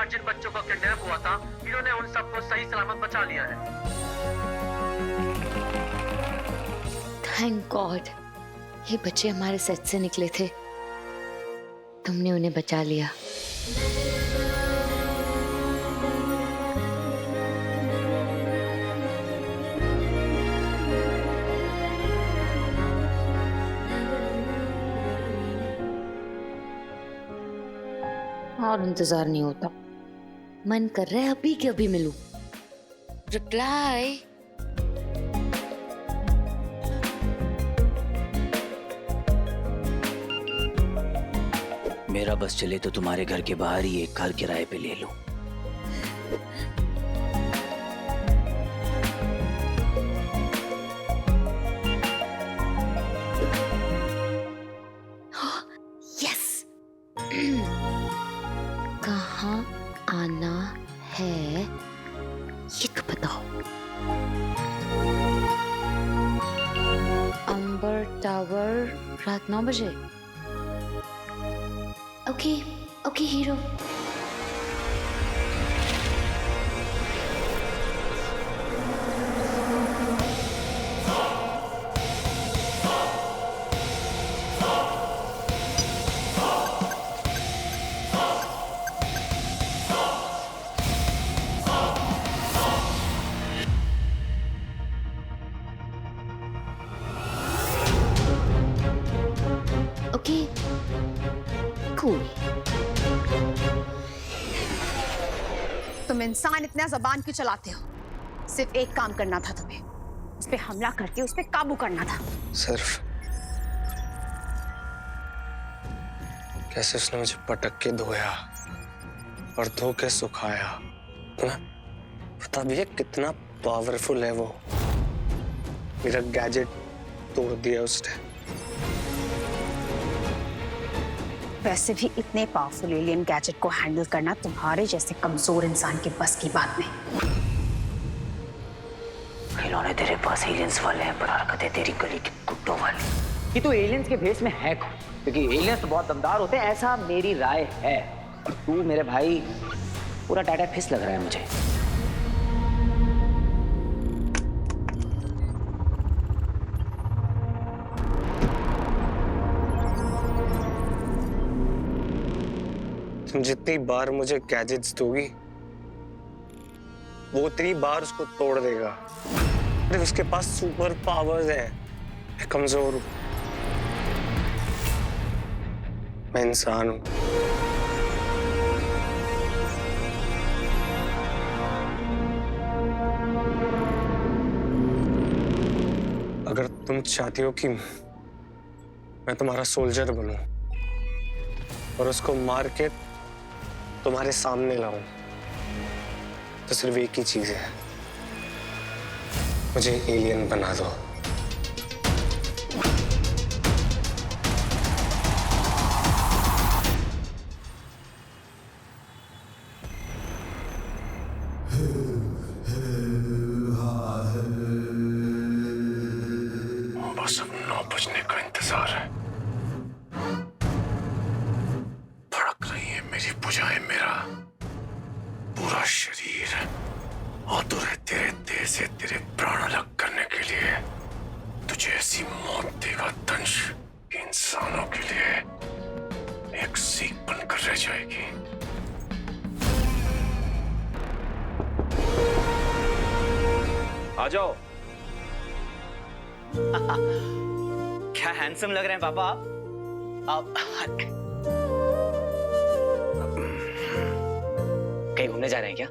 आज जिन बच्चों का किडनैप हुआ था, इन्होंने उन सबको सही सलामत बचा लिया है। थैंक गॉड, ये बच्चे हमारे सेट से निकले थे, तुमने उन्हें बचा लिया। और इंतजार नहीं होता, मन कर रहा है अभी के अभी मिलूं। रिप्लाई। मेरा बस चले तो तुम्हारे घर के बाहर ही एक घर किराए पे ले लूं। यस। कहाँ आना है ये तो बताओ। अंबर टावर रात 9 बजे। Okay okay hero. Okay cool. तुम इंसान इतना जबान क्यों चलाते हो? सिर्फ एक काम करना था तुम्हें, उस पे हमला करके उस पे काबू करना था। सिर्फ कैसे उसने मुझे पटक के धोया और धो के सुखाया ना, पता भी है कितना पावरफुल है वो। मेरा गैजेट तोड़ दिया उसने। वैसे भी इतने पावरफुल एलियन गैजेट को हैंडल करना तुम्हारे जैसे कमजोर इंसान के बस की बात नहीं। खिलौने तेरे पास एलियंस वाले हैं, पर हरकतें तेरी गली के कुत्तों वाली। कि तू एलियंस के भेस में है कौन? क्योंकि एलियंस तो बहुत दमदार होते हैं, ऐसा मेरी राय है। और तू मेरे भाई पूरा टाटा फिस लग रहा है मुझे। तुम जितनी बार मुझे गैजेट्स दोगी वो उतनी बार उसको तोड़ देगा। अरे उसके पास सुपर पावर्स है, मैं कमजोर हूं, मैं इंसान हूं। अगर तुम चाहती हो कि मैं तुम्हारा सोल्जर बनूं और उसको मार के तुम्हारे सामने लाऊं, तो सिर्फ एक ही चीज है, मुझे एलियन बना दो। बस अब 9 बजने का इंतजार है। धड़क रही है मेरी भुजाएं, मेरा पूरा शरीर आतुर है तेरे देह से तेरे प्राण अलग करने के लिए। तुझे ऐसी मौत देगा दंश कि इंसानों के लिए एक सीख बनकर रह जाएगी। आ जाओ। क्या हैंडसम लग रहे हैं पापा आप। कहीं घूमने जा रहे हैं क्या?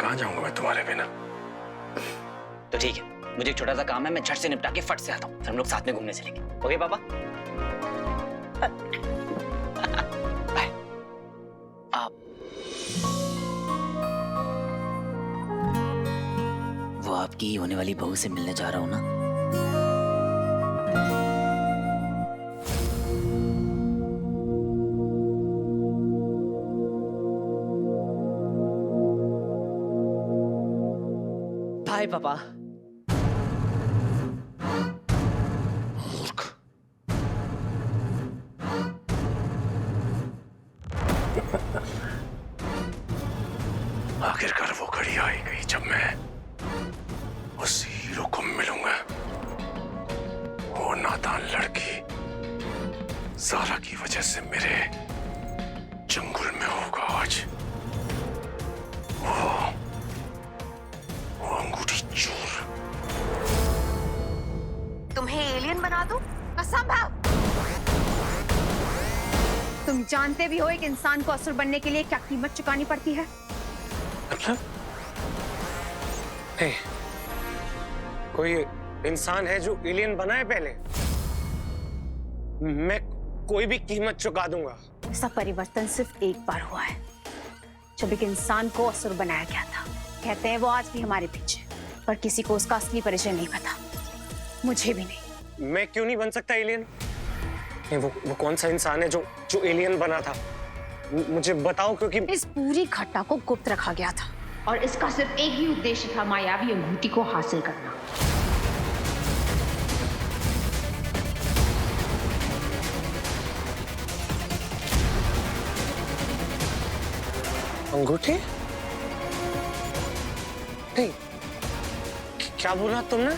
कहाँ जाऊंगा मैं तुम्हारे बिना? तो ठीक है, मुझे एक छोटा सा काम है, मैं झट से निपटा के फट से आता हूँ, फिर हम लोग साथ में घूमने चलेंगे। ओके पापा? बाय। आप वो आपकी होने वाली बहू से मिलने जा रहा हूं ना। बाय पापा। मूर्ख। आखिरकार वो घड़ी आई गई जब मैं उस हीरो को मिलूंगा। वो नादान लड़की ज़ारा की वजह से मेरे जंगल में होगा आज। वो अंगूठी चोर। तुम्हें एलियन बना दूं? असंभव। तुम जानते भी हो एक इंसान को असुर बनने के लिए क्या कीमत चुकानी पड़ती है? मतलब नहीं, कोई इंसान है जो एलियन बना है पहले? मैं कोई भी कीमत चुका दूंगा। ऐसा परिवर्तन सिर्फ एक बार हुआ है, जब एक इंसान को असुर बनाया गया था। कहते हैं वो आज भी हमारे पीछे, पर किसी को उसका असली परिचय नहीं पता, मुझे भी नहीं। मैं क्यों नहीं बन सकता एलियन? नहीं, वो कौन सा इंसान है जो एलियन बना था? मुझे बताओ, क्योंकि इस पूरी घटना को गुप्त रखा गया था और इसका सिर्फ एक ही उद्देश्य था, मायावी अंगूठी को हासिल करना। अंगूठी? नहीं, क्या बोला तुमने?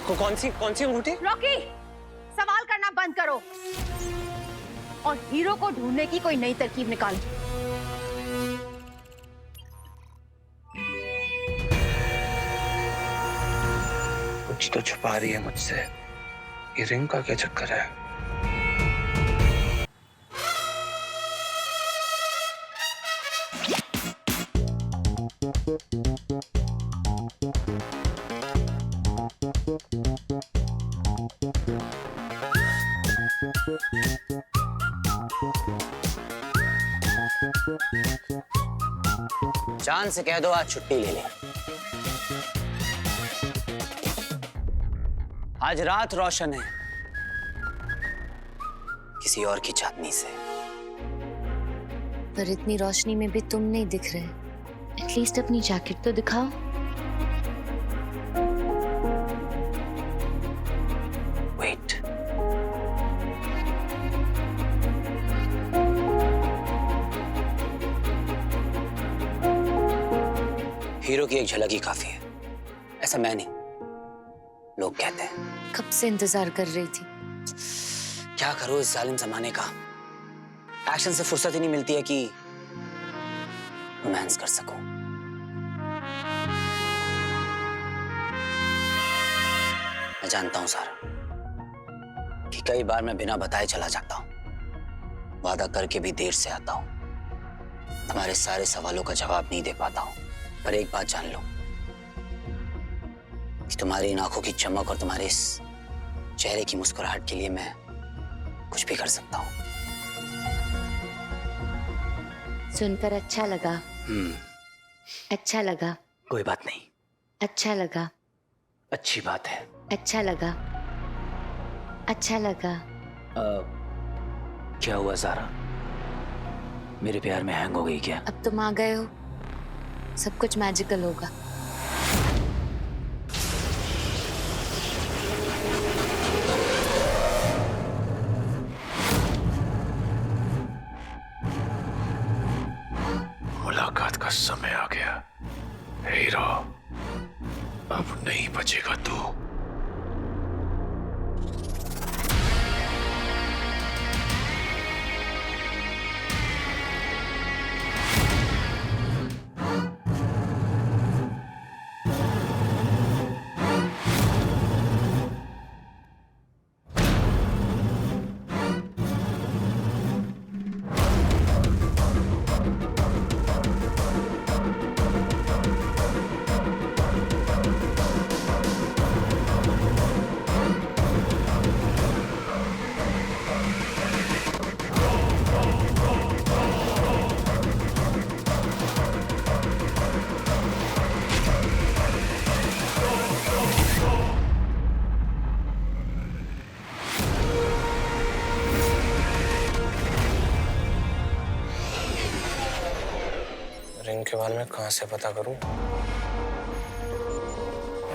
कौन सी अंगूठी? रॉकी, सवाल करना बंद करो और हीरो को ढूंढने की कोई नई तरकीब निकालो। कुछ तो छुपा रही है मुझसे। ये रिंग का क्या चक्कर है? जान से कह दो आज छुट्टी ले ले। आज रात रोशन है किसी और की चांदनी से। पर इतनी रोशनी में भी तुम नहीं दिख रहे। एटलीस्ट अपनी जैकेट तो दिखाओ। वेट, हीरो की एक झलक ही काफी है। ऐसा मैं नहीं, लोग कहते हैं। कब से इंतजार कर रही थी। क्या करो इस जालिम जमाने का। एक्शन से फुर्सत ही नहीं मिलती है कि रोमांस कर सकूं। मैं जानता हूं सारा कि कई बार मैं बिना बताए चला जाता हूं, वादा करके भी देर से आता हूं, तुम्हारे सारे सवालों का जवाब नहीं दे पाता हूं। पर एक बात जान लो कि तुम्हारी इन आंखों की चमक और तुम्हारे इस चेहरे की मुस्कुराहट के लिए मैं कुछ भी कर सकता हूं। सुनकर अच्छा लगा। अच्छा लगा। कोई बात नहीं। अच्छा लगा। अच्छी बात है। अच्छा लगा। अच्छा लगा। क्या हुआ ज़ारा? मेरे प्यार में हैंग हो गई क्या? अब तुम आ गए हो, सब कुछ मैजिकल होगा। मुलाकात का समय आ गया हीरो। अब नहीं बचेगा तू। रिंग के बारे में कहाँ से पता करूं?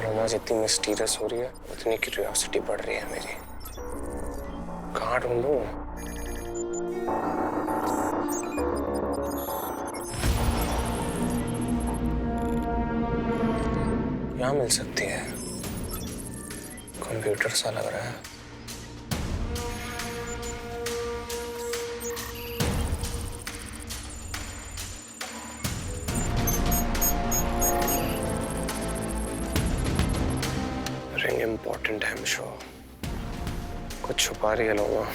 रोमा जितनी मिस्टीरियस हो रही है उतनी क्यूरियोसिटी बढ़ रही है मेरी। कहाँ ढूंढूं? यहाँ मिल सकती है। कंप्यूटर सा लग रहा है। रिंग इम्पोर्टेंट है मिशो। कुछ छुपा रही है लोगों।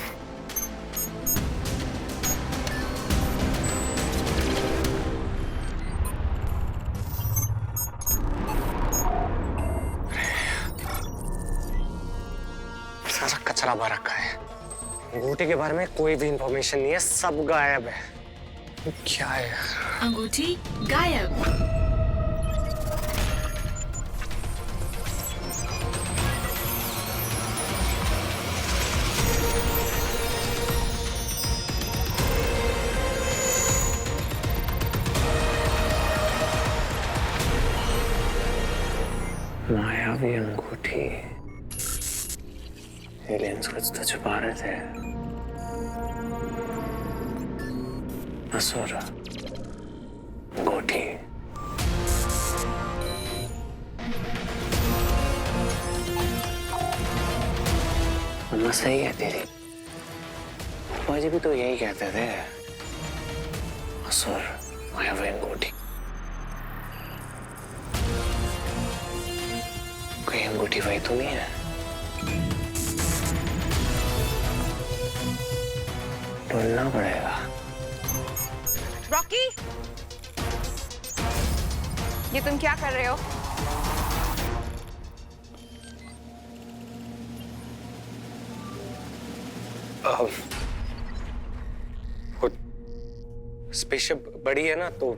सारा कचरा भर रखा है। अंगूठी के बारे में कोई भी इंफॉर्मेशन नहीं है, सब गायब है। क्या है? अंगूठी गायब। मायावी अंगूठी। एलियंस कुछ तो छुपा रहे थे। असुर अंगूठी। अम्मा सही है तेरी। पापा जी भी तो यही कहते थे। असुर मायावी अंगूठी। कोई अंगूठी वही तो नहीं है। ढूंढना पड़ेगा। रॉकी, ये तुम क्या कर रहे हो? स्पेसशिप बड़ी है ना, तो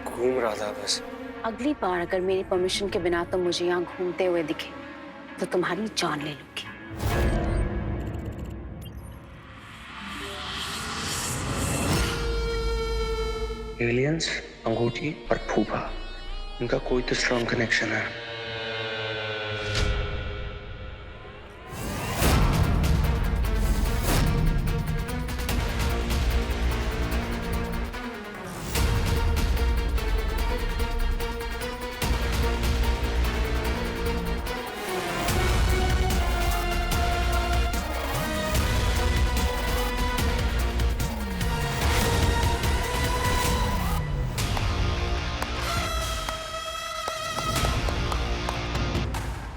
घूम रहा था बस। अगली बार अगर मेरी परमिशन के बिना तुम मुझे यहाँ घूमते हुए दिखे तो तुम्हारी जान ले लूंगी। एलियंस, अंगूठी और फूफा, इनका कोई तो स्ट्रॉन्ग कनेक्शन है।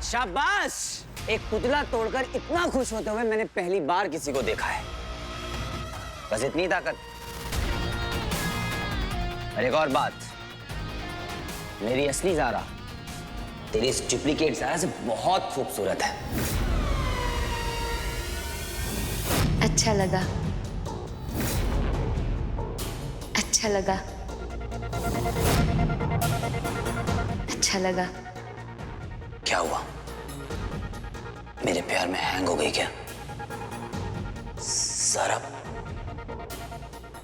शाबाश! एक पुतला तोड़कर इतना खुश होते हुए मैंने पहली बार किसी को देखा है। बस इतनी ताकत। और एक और बात, मेरी असली ज़ारा तेरी इस डुप्लीकेट ज़ारा से बहुत खूबसूरत है। अच्छा लगा, अच्छा लगा, अच्छा लगा। क्या हुआ? मेरे प्यार में हैंग हो गई क्या? ज़ारा,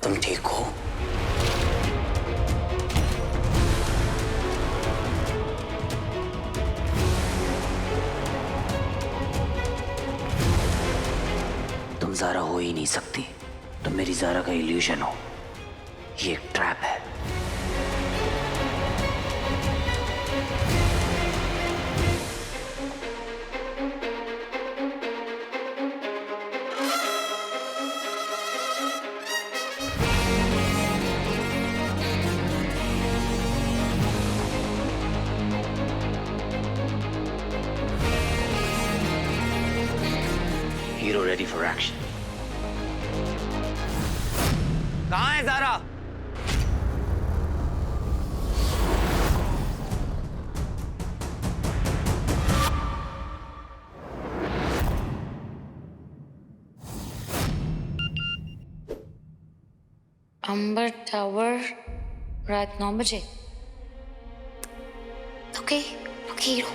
तुम ठीक हो? तुम ज़ारा हो ही नहीं सकती। तुम मेरी ज़ारा का इल्यूजन हो। ये एक ट्रैप है। Hero ready for action. कहाँ है ज़ारा? अंबर टावर रात 9 बजे। Okay okay hero.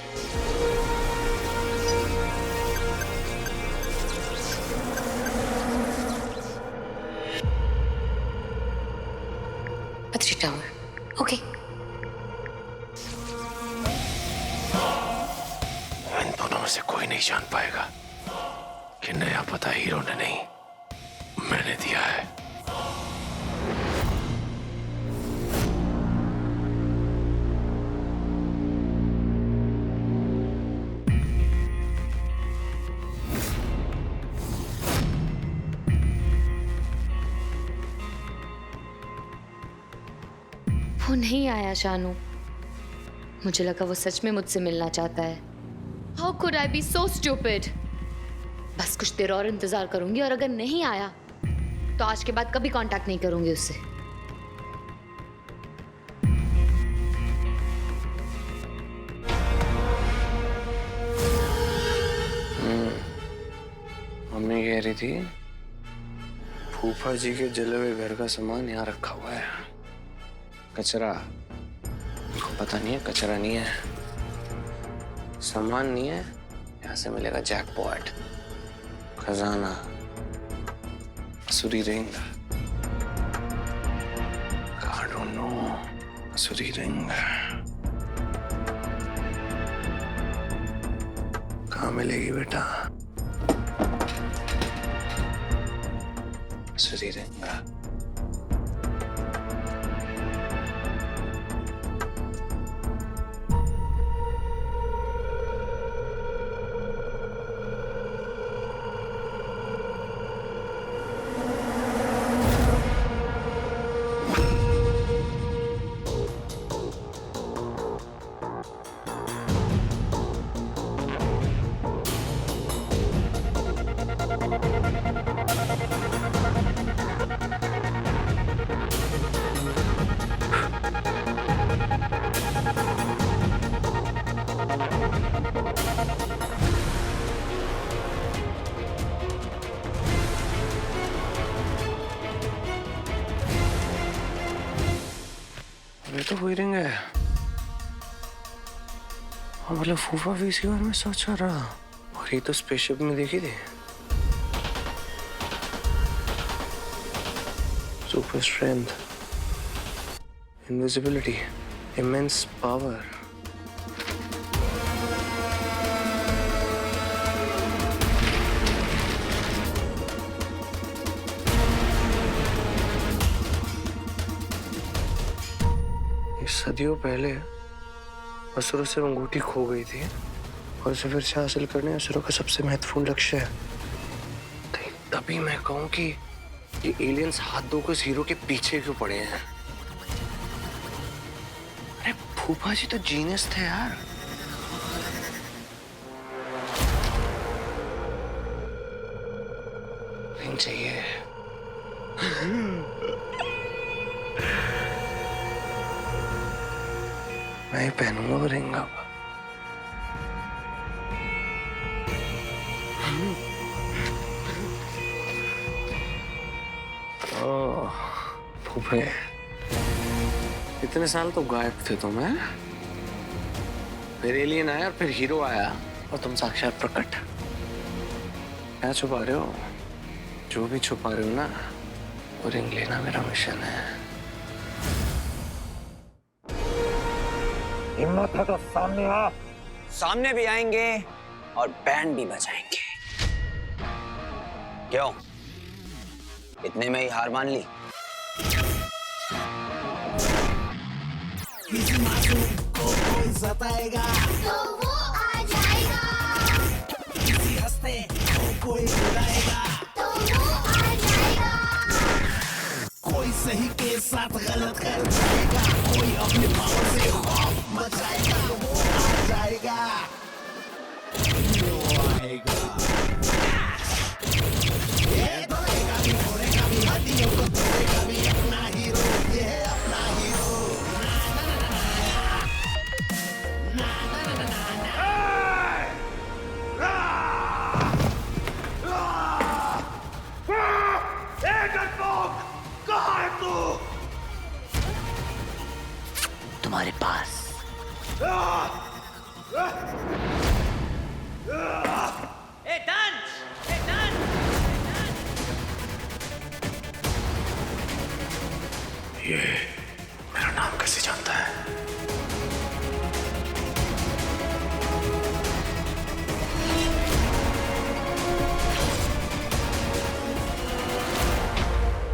पथरी टावर। ओके। इन दोनों में से कोई नहीं जान पाएगा कि नया पता हीरो ने नहीं, मैंने दिया है। वो नहीं आया शानू। मुझे लगा वो सच में मुझसे मिलना चाहता है। How could I be so stupid? बस कुछ देर और इंतजार करूंगी और अगर नहीं आया तो आज के बाद कभी कांटेक्ट नहीं करूंगी उससे। मम्मी कह रही थी फूफा जी के जले हुए घर का सामान यहाँ रखा हुआ है। कचरा, उनको पता नहीं है कचरा नहीं है, सामान नहीं है, यहाँ से मिलेगा जैकपॉट, खजाना, असुरी रिंग। I don't know, असुरी रिंग कहाँ मिलेगी बेटा? असुरी रिंग। ये तो वही रिंग है। हाँ मतलब फूफा भी इसी बारे में सोच रहा, और ये तो स्पेसशिप में देखी थी। Super strength, invisibility, immense power. सदियों पहले असुरों से अंगूठी खो गई थी और उसे फिर से हासिल करने असुरों का सबसे महत्वपूर्ण लक्ष्य है। तभी मैं कहूं कि ये एलियंस हाथ धोकर उस हीरो के पीछे क्यों पड़े हैं? अरे फूफा जी तो जीनियस थे यार। रिंग चाहिए। मैं ही पहनूंगा वो रिंग अब। ओह फूफे, इतने साल तो गायब थे तुम, हैं? फिर एलियन आया और फिर हीरो आया और तुम साक्षात प्रकट। क्या छुपा रहे हो? जो भी छुपा रहे हो ना, वो रिंग लेना मेरा मिशन है। हिम्मत है तो सामने आ। सामने भी आएंगे और बैंड भी बजाएंगे। क्यों, इतने में ही हार मान ली? किसी मासूम को कोई सताएगा तो वो आ जाएगा, किसी हंसते को कोई रुलाएगा तो वो आ जाएगा, कोई सही के साथ गलत कर जाएगा, कोई अपने पाँव से खौफ मचाएगा, वो आ जाएगा, वो आएगा। ये तोड़ेगा भी, फोड़ेगा भी, हड्डियों को तोड़ेगा भी, अपना हीरो, ये है अपना हीरो। तुम्हारे पास ये